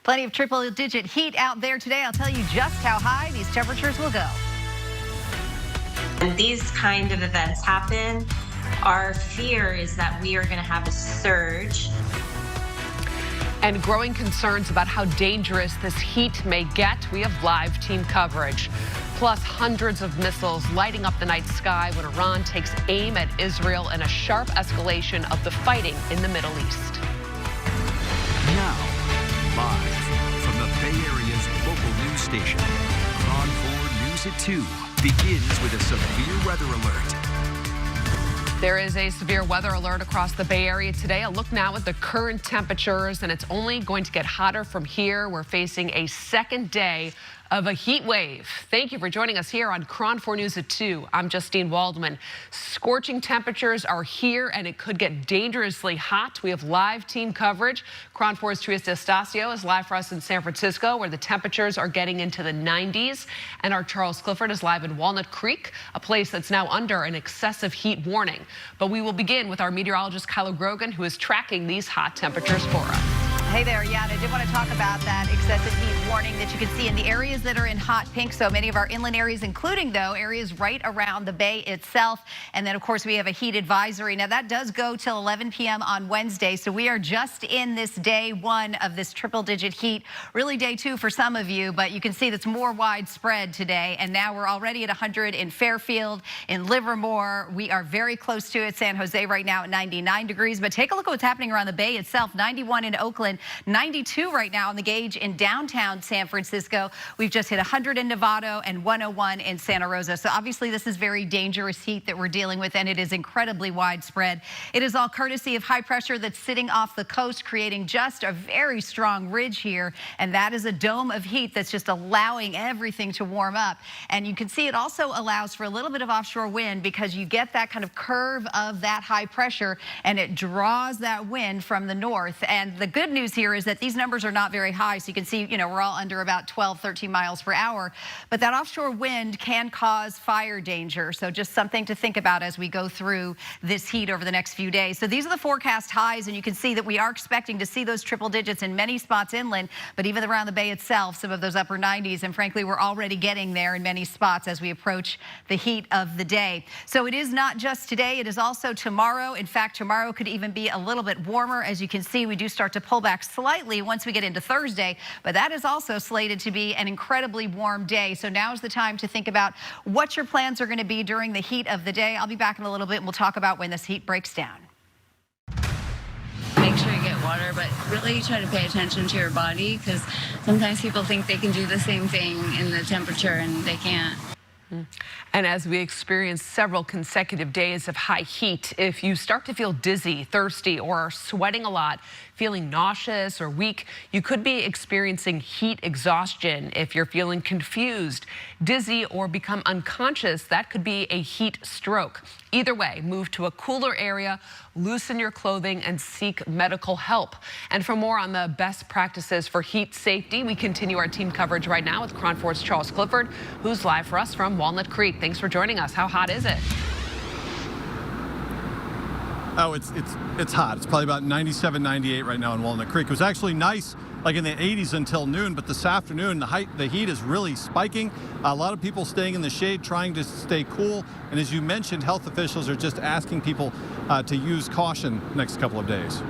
Plenty of triple-digit heat out there today. I'll tell you just how high these temperatures will go. When these kind of events happen, our fear is that we are going to have a surge. And growing concerns about how dangerous this heat may get. We have live team coverage. Plus hundreds of missiles lighting up the night sky when Iran takes aim at Israel in a sharp escalation of the fighting in the Middle East. Now, live from the Bay Area's local news station, KRON 4 News at 2 begins with a severe weather alert. There is a severe weather alert across the Bay Area today. A look now at the current temperatures, and it's only going to get hotter from here. We're facing a second day of a heat wave. Thank you for joining us here on KRON 4 News at 2. I'm Justine Waldman. Scorching temperatures are here, and it could get dangerously hot. We have live team coverage. KRON 4's Teresa Estacio is live for us in San Francisco, where the temperatures are getting into the 90s. And our Charles Clifford is live in Walnut Creek, a place that's now under an excessive heat warning. But we will begin with our meteorologist Kyla Grogan, who is tracking these hot temperatures for us. Hey there, yeah, and I did want to talk about that excessive heat warning that you can see in the areas that are in hot pink. So many of our inland areas, including, though, areas right around the bay itself. And then, of course, we have a heat advisory. Now, that does go till 11 p.m. on Wednesday. So we are just in this day one of this triple-digit heat. Really day two for some of you, but you can see that's more widespread today. And now we're already at 100 in Fairfield, in Livermore. We are very close to it. San Jose right now at 99 degrees. But take a look at what's happening around the bay itself. 91 in Oakland. 92 right now on the gauge in downtown San Francisco. We've just hit 100 in Novato and 101 in Santa Rosa. So obviously this is very dangerous heat that we're dealing with, and it is incredibly widespread. It is all courtesy of high pressure that's sitting off the coast, creating just a very strong ridge here. And that is a dome of heat that's just allowing everything to warm up. And you can see it also allows for a little bit of offshore wind because you get that kind of curve of that high pressure, and it draws that wind from the north. And the good news here is that these numbers are not very high. So you can see, you know, we're all under about 12, 13 miles per hour. But that offshore wind can cause fire danger. So just something to think about as we go through this heat over the next few days. So these are the forecast highs, and you can see that we are expecting to see those triple digits in many spots inland, but even around the bay itself, some of those upper 90s. And frankly, we're already getting there in many spots as we approach the heat of the day. So it is not just today, it is also tomorrow. In fact, tomorrow could even be a little bit warmer. As you can see, we do start to pull back slightly once we get into Thursday, but that is also slated to be an incredibly warm day. So now's the time to think about what your plans are going to be during the heat of the day. I'll be back in a little bit, and we'll talk about when this heat breaks down. Make sure you get water, but really try to pay attention to your body, because sometimes people think they can do the same thing in the temperature and they can't. And as we experience several consecutive days of high heat, if you start to feel dizzy, thirsty, or are sweating a lot, feeling nauseous or weak, you could be experiencing heat exhaustion. If you're feeling confused, dizzy, or become unconscious, that could be a heat stroke. Either way, move to a cooler area, loosen your clothing, and seek medical help. And for more on the best practices for heat safety, we continue our team coverage right now with KRON 4's Charles Clifford, who's live for us from Walnut Creek. Thanks for joining us. How hot is it? Oh, it's hot. It's probably about 97, 98 right now in Walnut Creek. It was actually nice, like in the 80s until noon, but this afternoon the heat is really spiking. A lot of people staying in the shade, trying to stay cool. And as you mentioned, health officials are just asking people to use caution next couple of days.